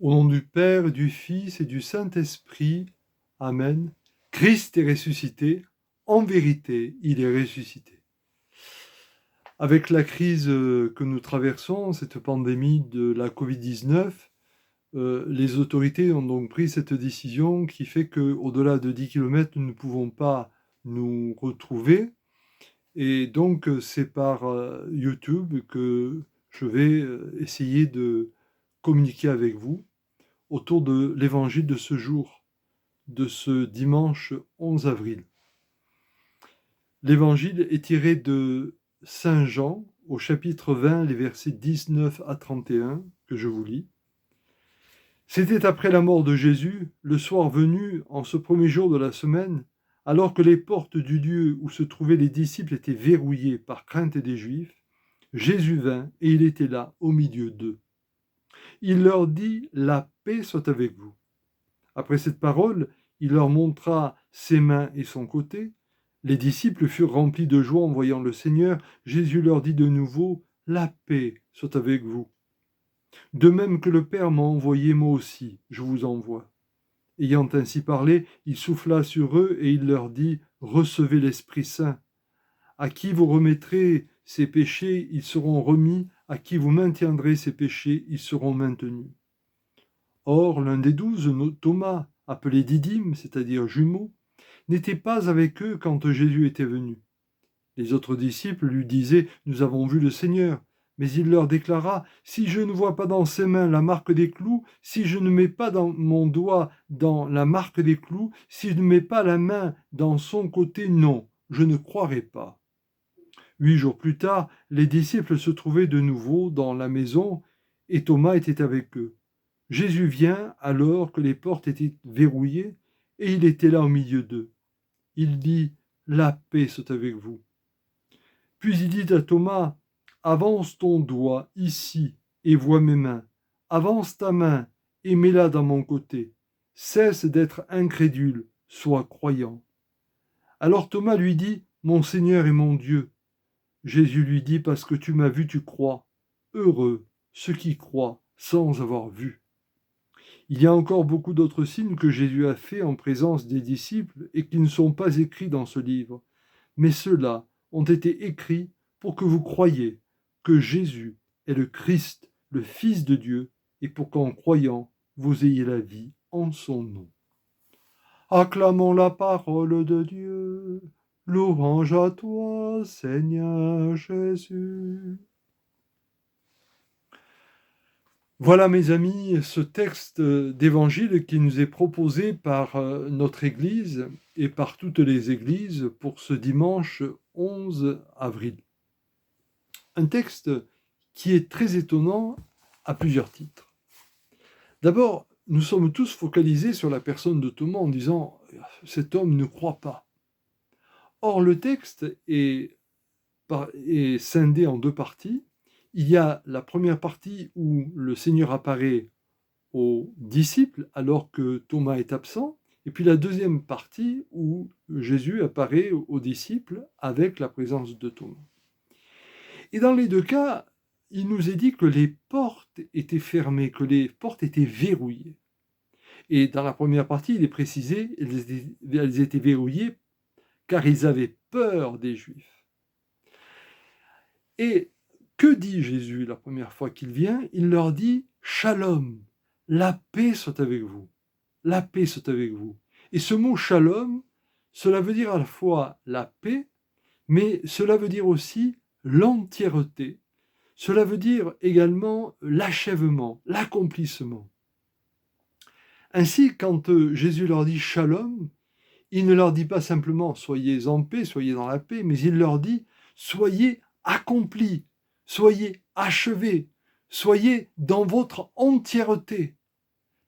Au nom du Père, du Fils et du Saint-Esprit. Amen. Christ est ressuscité. En vérité, il est ressuscité. Avec la crise que nous traversons, cette pandémie de la Covid-19, les autorités ont donc pris cette décision qui fait qu'au-delà de 10 km, nous ne pouvons pas nous retrouver. Et donc, c'est par YouTube que je vais essayer de communiquer avec vous autour de l'évangile de ce jour, de ce dimanche 11 avril. L'évangile est tiré de Saint Jean, au chapitre 20, les versets 19 à 31, que je vous lis. C'était après la mort de Jésus, le soir venu, en ce premier jour de la semaine, alors que les portes du lieu où se trouvaient les disciples étaient verrouillées par crainte des Juifs, Jésus vint et il était là, au milieu d'eux. Il leur dit : « La paix soit avec vous. » Après cette parole, il leur montra ses mains et son côté. Les disciples furent remplis de joie en voyant le Seigneur. Jésus leur dit de nouveau : « La paix soit avec vous. De même que le Père m'a envoyé, moi aussi, je vous envoie. » Ayant ainsi parlé, il souffla sur eux et il leur dit : « Recevez l'Esprit Saint. À qui vous remettrez ses péchés, ils seront remis. À qui vous maintiendrez ses péchés, ils seront maintenus. » Or, l'un des 12, Thomas, appelé Didyme, c'est-à-dire jumeau, n'était pas avec eux quand Jésus était venu. Les autres disciples lui disaient : « Nous avons vu le Seigneur. » Mais il leur déclara : « Si je ne vois pas dans ses mains la marque des clous, si je ne mets pas mon doigt dans la marque des clous, si je ne mets pas la main dans son côté, non, je ne croirai pas. » 8 jours plus tard, les disciples se trouvaient de nouveau dans la maison et Thomas était avec eux. Jésus vient alors que les portes étaient verrouillées et il était là au milieu d'eux. Il dit : « La paix soit avec vous. » Puis il dit à Thomas : « Avance ton doigt ici et vois mes mains. Avance ta main et mets-la dans mon côté. Cesse d'être incrédule, sois croyant. » Alors Thomas lui dit : « Mon Seigneur et mon Dieu. » Jésus lui dit : « Parce que tu m'as vu, tu crois. Heureux ceux qui croient sans avoir vu. » Il y a encore beaucoup d'autres signes que Jésus a faits en présence des disciples et qui ne sont pas écrits dans ce livre. Mais ceux-là ont été écrits pour que vous croyiez que Jésus est le Christ, le Fils de Dieu, et pour qu'en croyant, vous ayez la vie en son nom. Acclamons la parole de Dieu. Louange à toi, Seigneur Jésus. Voilà, mes amis, ce texte d'évangile qui nous est proposé par notre Église et par toutes les églises pour ce dimanche 11 avril. Un texte qui est très étonnant à plusieurs titres. D'abord, nous sommes tous focalisés sur la personne de Thomas en disant « cet homme ne croit pas ». Or, le texte est scindé en deux parties. Il y a la première partie où le Seigneur apparaît aux disciples alors que Thomas est absent, et puis la deuxième partie où Jésus apparaît aux disciples avec la présence de Thomas. Et dans les deux cas, il nous est dit que les portes étaient fermées, que les portes étaient verrouillées. Et dans la première partie, il est précisé, elles étaient verrouillées car ils avaient peur des Juifs. Et que dit Jésus la première fois qu'il vient ? Il leur dit « Shalom ». La paix soit avec vous. La paix soit avec vous. Et ce mot shalom, cela veut dire à la fois la paix, mais cela veut dire aussi l'entièreté. Cela veut dire également l'achèvement, l'accomplissement. Ainsi, quand Jésus leur dit shalom, il ne leur dit pas simplement soyez en paix, soyez dans la paix, mais il leur dit soyez accomplis, soyez achevés, soyez dans votre entièreté.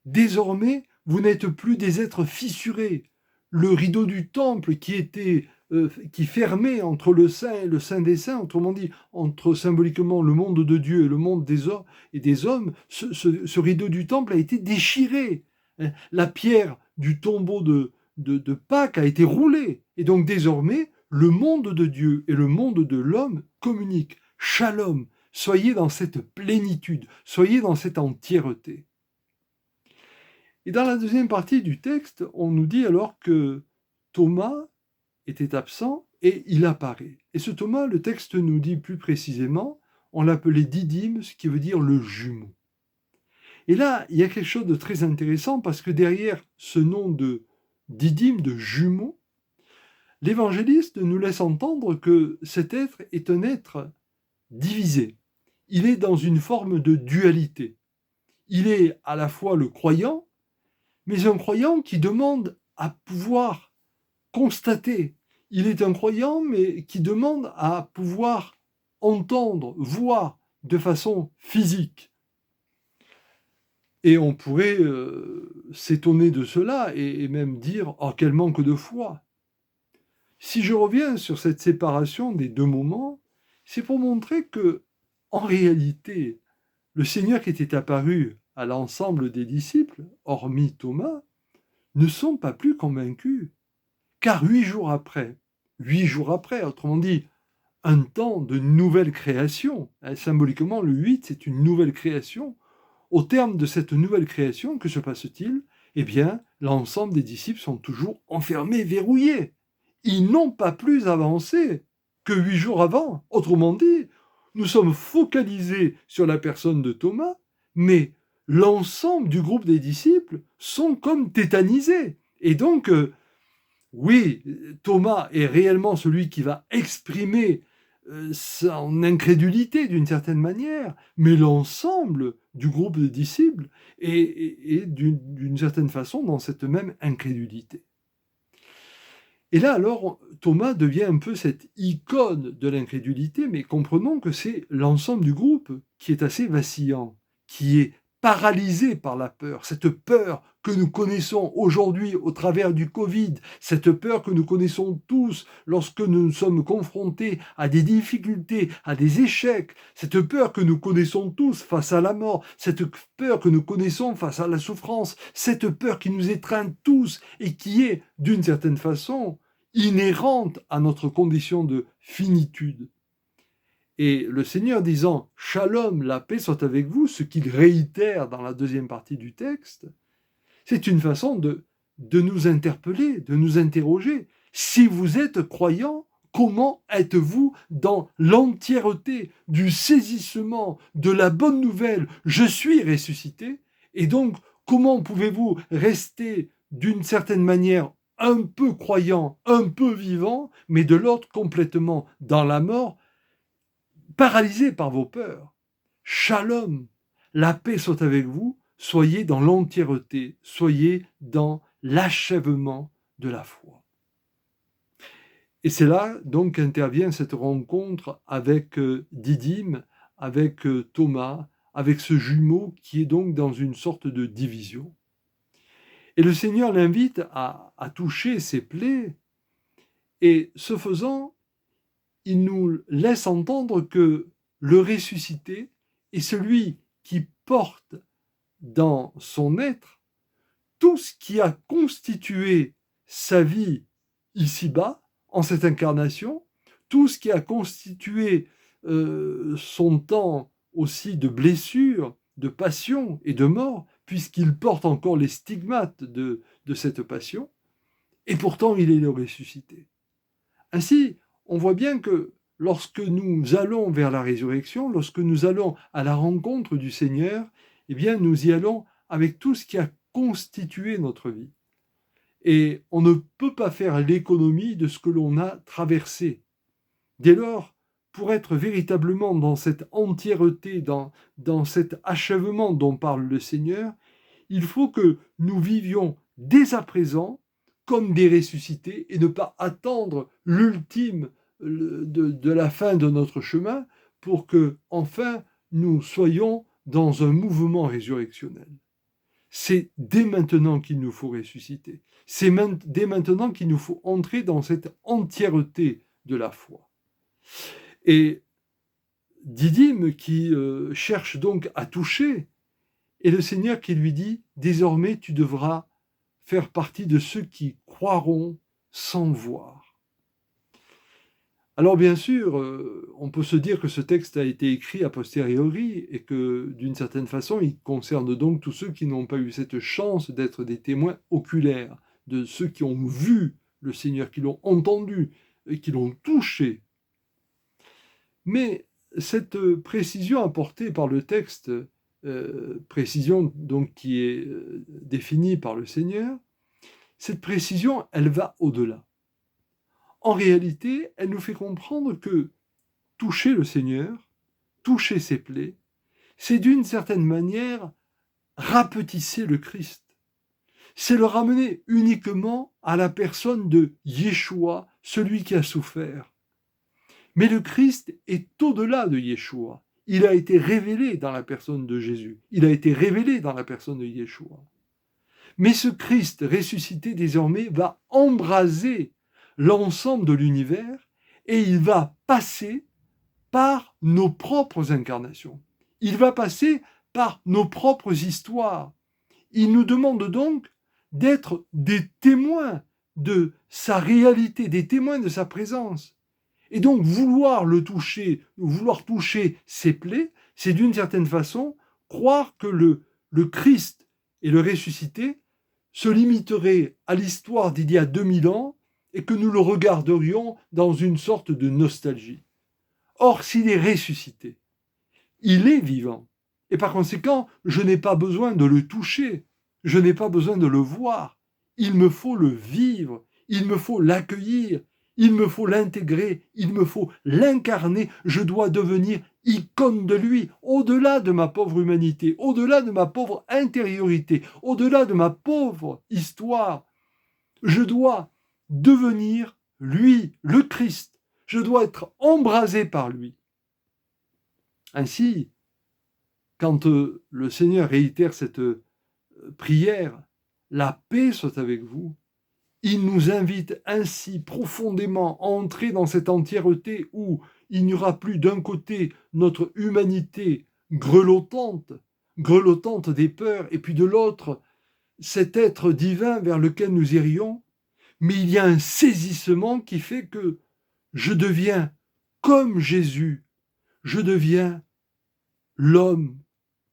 Désormais, vous n'êtes plus des êtres fissurés. Le rideau du temple qui fermait entre le saint et le saint des saints, autrement dit, entre symboliquement le monde de Dieu et le monde des hommes, ce rideau du temple a été déchiré. La pierre du tombeau de Pâques a été roulée. Et donc désormais, le monde de Dieu et le monde de l'homme communiquent. Shalom, soyez dans cette plénitude, soyez dans cette entièreté. Et dans la deuxième partie du texte, on nous dit alors que Thomas était absent et il apparaît. Et ce Thomas, le texte nous dit plus précisément, on l'appelait Didyme, ce qui veut dire le jumeau. Et là, il y a quelque chose de très intéressant parce que derrière ce nom de Didyme, de jumeau, l'évangéliste nous laisse entendre que cet être est un être divisé. Il est dans une forme de dualité. Il est à la fois le croyant, mais un croyant qui demande à pouvoir constater. Il est un croyant, mais qui demande à pouvoir entendre, voir de façon physique. Et on pourrait s'étonner de cela et même dire « Oh, quel manque de foi !» Si je reviens sur cette séparation des deux moments, c'est pour montrer que, en réalité, le Seigneur qui était apparu à l'ensemble des disciples, hormis Thomas, ne sont pas plus convaincus. Car 8 jours après, autrement dit, un temps de nouvelle création, symboliquement le 8, c'est une nouvelle création. Au terme de cette nouvelle création, que se passe-t-il ? Eh bien, l'ensemble des disciples sont toujours enfermés, verrouillés. Ils n'ont pas plus avancé que 8 jours avant. Autrement dit, nous sommes focalisés sur la personne de Thomas, mais l'ensemble du groupe des disciples sont comme tétanisés. Et donc, oui, Thomas est réellement celui qui va exprimer son incrédulité d'une certaine manière, mais l'ensemble du groupe de disciples est d'une certaine façon dans cette même incrédulité. Et là alors, Thomas devient un peu cette icône de l'incrédulité, mais comprenons que c'est l'ensemble du groupe qui est assez vacillant, qui est paralysé par la peur, cette peur que nous connaissons aujourd'hui au travers du Covid, cette peur que nous connaissons tous lorsque nous sommes confrontés à des difficultés, à des échecs, cette peur que nous connaissons tous face à la mort, cette peur que nous connaissons face à la souffrance, cette peur qui nous étreint tous et qui est, d'une certaine façon, inhérente à notre condition de finitude. Et le Seigneur disant « Shalom, la paix soit avec vous », ce qu'il réitère dans la deuxième partie du texte, c'est une façon de nous interpeller, de nous interroger. Si vous êtes croyant, comment êtes-vous dans l'entièreté du saisissement de la bonne nouvelle « Je suis ressuscité » ? Et donc, comment pouvez-vous rester d'une certaine manière un peu croyant, un peu vivant, mais de l'autre complètement dans la mort, paralysé par vos peurs. Shalom, la paix soit avec vous, soyez dans l'entièreté, soyez dans l'achèvement de la foi. Et c'est là donc qu'intervient cette rencontre avec Didyme, avec Thomas, avec ce jumeau qui est donc dans une sorte de division. Et le Seigneur l'invite à toucher ses plaies, et ce faisant, il nous laisse entendre que le ressuscité est celui qui porte dans son être tout ce qui a constitué sa vie ici-bas, en cette incarnation, tout ce qui a constitué son temps aussi de blessures, de passion et de mort, puisqu'il porte encore les stigmates de cette passion, et pourtant il est le ressuscité. Ainsi, on voit bien que lorsque nous allons vers la résurrection, lorsque nous allons à la rencontre du Seigneur, eh bien, nous y allons avec tout ce qui a constitué notre vie. Et on ne peut pas faire l'économie de ce que l'on a traversé. Dès lors, pour être véritablement dans cette entièreté, dans cet achèvement dont parle le Seigneur, il faut que nous vivions dès à présent comme des ressuscités et ne pas attendre l'ultime de la fin de notre chemin pour que, enfin, nous soyons dans un mouvement résurrectionnel. C'est dès maintenant qu'il nous faut ressusciter. C'est dès maintenant qu'il nous faut entrer dans cette entièreté de la foi. Et Didyme qui cherche donc à toucher, et le Seigneur qui lui dit « Désormais, tu devras faire partie de ceux qui croiront sans voir. » Alors bien sûr, on peut se dire que ce texte a été écrit a posteriori et que d'une certaine façon, il concerne donc tous ceux qui n'ont pas eu cette chance d'être des témoins oculaires, de ceux qui ont vu le Seigneur, qui l'ont entendu et qui l'ont touché. Mais cette précision apportée par le texte, précision donc qui est définie par le Seigneur, cette précision, elle va au-delà. En réalité, elle nous fait comprendre que toucher le Seigneur, toucher ses plaies, c'est d'une certaine manière rapetisser le Christ. C'est le ramener uniquement à la personne de Yeshua, celui qui a souffert. Mais le Christ est au-delà de Yeshua. Il a été révélé dans la personne de Jésus. Il a été révélé dans la personne de Yeshua. Mais ce Christ ressuscité désormais va embraser l'ensemble de l'univers et il va passer par nos propres incarnations. Il va passer par nos propres histoires. Il nous demande donc d'être des témoins de sa réalité, des témoins de sa présence. Et donc vouloir le toucher, vouloir toucher ses plaies, c'est d'une certaine façon croire que le Christ et le ressuscité se limiteraient à l'histoire d'il y a 2000 ans et que nous le regarderions dans une sorte de nostalgie. Or, s'il est ressuscité, il est vivant. Et par conséquent, je n'ai pas besoin de le toucher, je n'ai pas besoin de le voir. Il me faut le vivre, il me faut l'accueillir, il me faut l'intégrer, il me faut l'incarner. Je dois devenir icône de lui, au-delà de ma pauvre humanité, au-delà de ma pauvre intériorité, au-delà de ma pauvre histoire. Je dois devenir lui, le Christ. Je dois être embrasé par lui. Ainsi, quand le Seigneur réitère cette prière, la paix soit avec vous, il nous invite ainsi profondément à entrer dans cette entièreté où il n'y aura plus d'un côté notre humanité grelottante des peurs, et puis de l'autre, cet être divin vers lequel nous irions, mais il y a un saisissement qui fait que je deviens comme Jésus, je deviens l'homme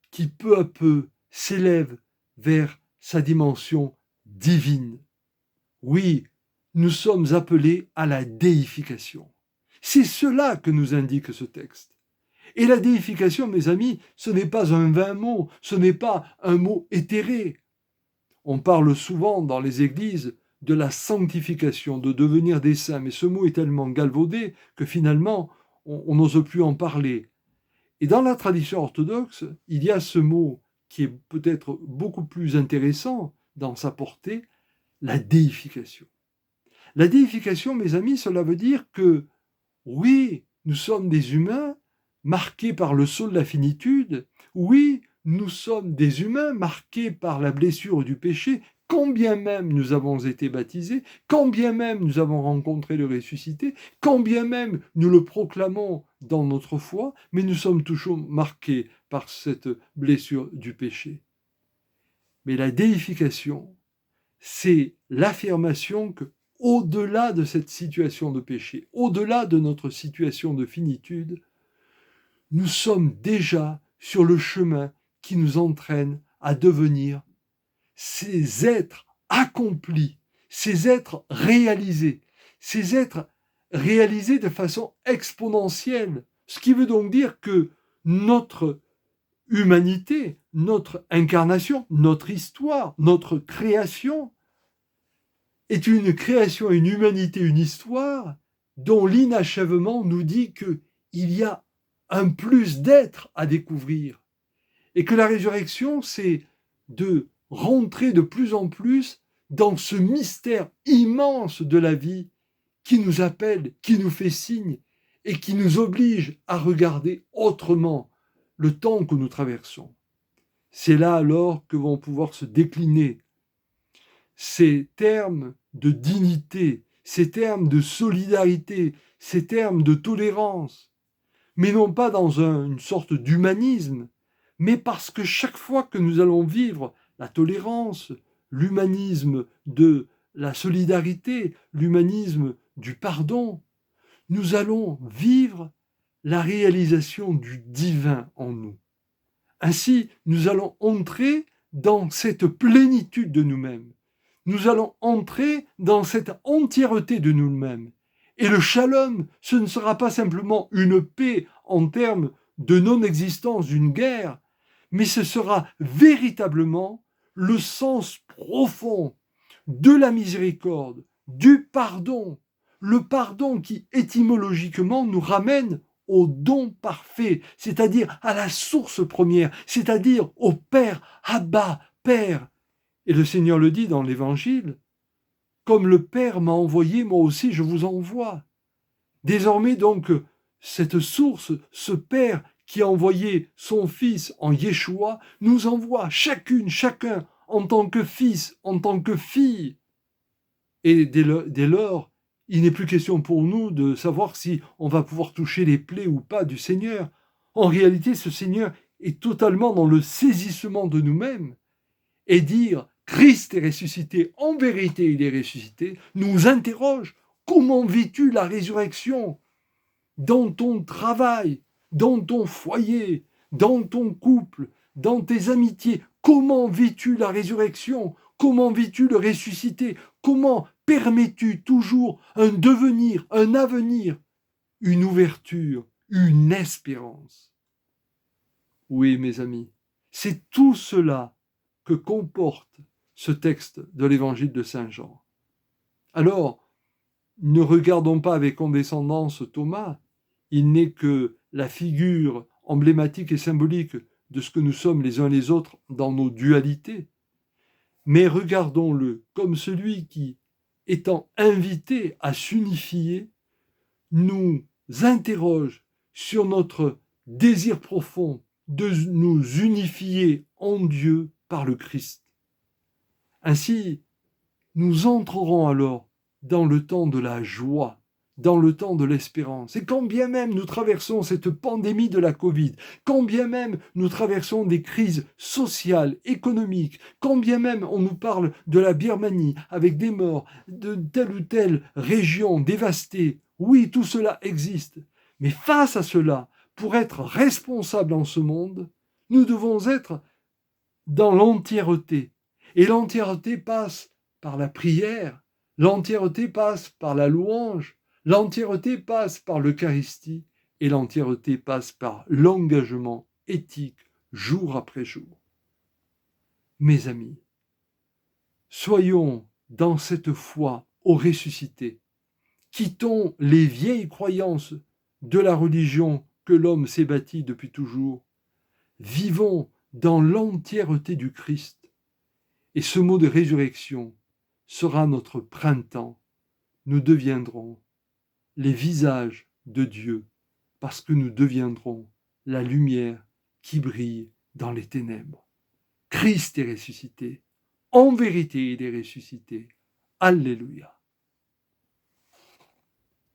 qui peu à peu s'élève vers sa dimension divine. Oui, nous sommes appelés à la déification. C'est cela que nous indique ce texte. Et la déification, mes amis, ce n'est pas un vain mot, ce n'est pas un mot éthéré. On parle souvent dans les églises de la sanctification, de devenir des saints, mais ce mot est tellement galvaudé que finalement, on n'ose plus en parler. Et dans la tradition orthodoxe, il y a ce mot qui est peut-être beaucoup plus intéressant dans sa portée, la déification. La déification, mes amis, cela veut dire que, oui, nous sommes des humains marqués par le sceau de la finitude, oui, nous sommes des humains marqués par la blessure du péché, quand bien même nous avons été baptisés, quand bien même nous avons rencontré le ressuscité, quand bien même nous le proclamons dans notre foi, mais nous sommes toujours marqués par cette blessure du péché. Mais la déification, c'est l'affirmation que, au-delà de cette situation de péché, au-delà de notre situation de finitude, nous sommes déjà sur le chemin qui nous entraîne à devenir ces êtres accomplis, ces êtres réalisés de façon exponentielle. Ce qui veut donc dire que notre humanité, notre incarnation, notre histoire, notre création est une création, une humanité, une histoire dont l'inachèvement nous dit qu'il y a un plus d'être à découvrir. Et que la résurrection, c'est de rentrer de plus en plus dans ce mystère immense de la vie qui nous appelle, qui nous fait signe et qui nous oblige à regarder autrement le temps que nous traversons. C'est là alors que vont pouvoir se décliner ces termes de dignité, ces termes de solidarité, ces termes de tolérance, mais non pas dans une sorte d'humanisme, mais parce que chaque fois que nous allons vivre la tolérance, l'humanisme de la solidarité, l'humanisme du pardon, nous allons vivre la réalisation du divin en nous. Ainsi, nous allons entrer dans cette plénitude de nous-mêmes. Nous allons entrer dans cette entièreté de nous-mêmes. Et le shalom, ce ne sera pas simplement une paix en termes de non-existence d'une guerre, mais ce sera véritablement le sens profond de la miséricorde, du pardon, le pardon qui étymologiquement nous ramène au don parfait, c'est-à-dire à la source première, c'est-à-dire au Père, Abba, Père. Et le Seigneur le dit dans l'Évangile, comme le Père m'a envoyé, moi aussi je vous envoie. Désormais donc, cette source, ce Père qui a envoyé son Fils en Yeshua, nous envoie chacune, chacun, en tant que fils, en tant que fille. Et dès lors, il n'est plus question pour nous de savoir si on va pouvoir toucher les plaies ou pas du Seigneur. En réalité, ce Seigneur est totalement dans le saisissement de nous-mêmes. Et dire « Christ est ressuscité, en vérité il est ressuscité » nous interroge. Comment vis-tu la résurrection dans ton travail, dans ton foyer, dans ton couple, dans tes amitiés? Comment vis-tu la résurrection? Comment vis-tu le ressuscité? Comment permets-tu toujours un devenir, un avenir, une ouverture, une espérance? Oui, mes amis, c'est tout cela que comporte ce texte de l'évangile de Saint Jean. Alors, ne regardons pas avec condescendance Thomas, il n'est que la figure emblématique et symbolique de ce que nous sommes les uns les autres dans nos dualités, mais regardons-le comme celui qui, étant invité à s'unifier, nous interroge sur notre désir profond de nous unifier en Dieu par le Christ. Ainsi, nous entrerons alors dans le temps de la joie, dans le temps de l'espérance. Et quand bien même nous traversons cette pandémie de la Covid, quand bien même nous traversons des crises sociales, économiques, quand bien même on nous parle de la Birmanie avec des morts, de telle ou telle région dévastée, oui, tout cela existe. Mais face à cela, pour être responsables en ce monde, nous devons être dans l'entièreté. Et l'entièreté passe par la prière, l'entièreté passe par la louange, l'entièreté passe par l'Eucharistie et l'entièreté passe par l'engagement éthique jour après jour. Mes amis, soyons dans cette foi au ressuscité. Quittons les vieilles croyances de la religion que l'homme s'est bâtie depuis toujours. Vivons dans l'entièreté du Christ. Et ce mot de résurrection sera notre printemps. Nous deviendrons les visages de Dieu parce que nous deviendrons la lumière qui brille dans les ténèbres. Christ est ressuscité. En vérité, il est ressuscité. Alléluia.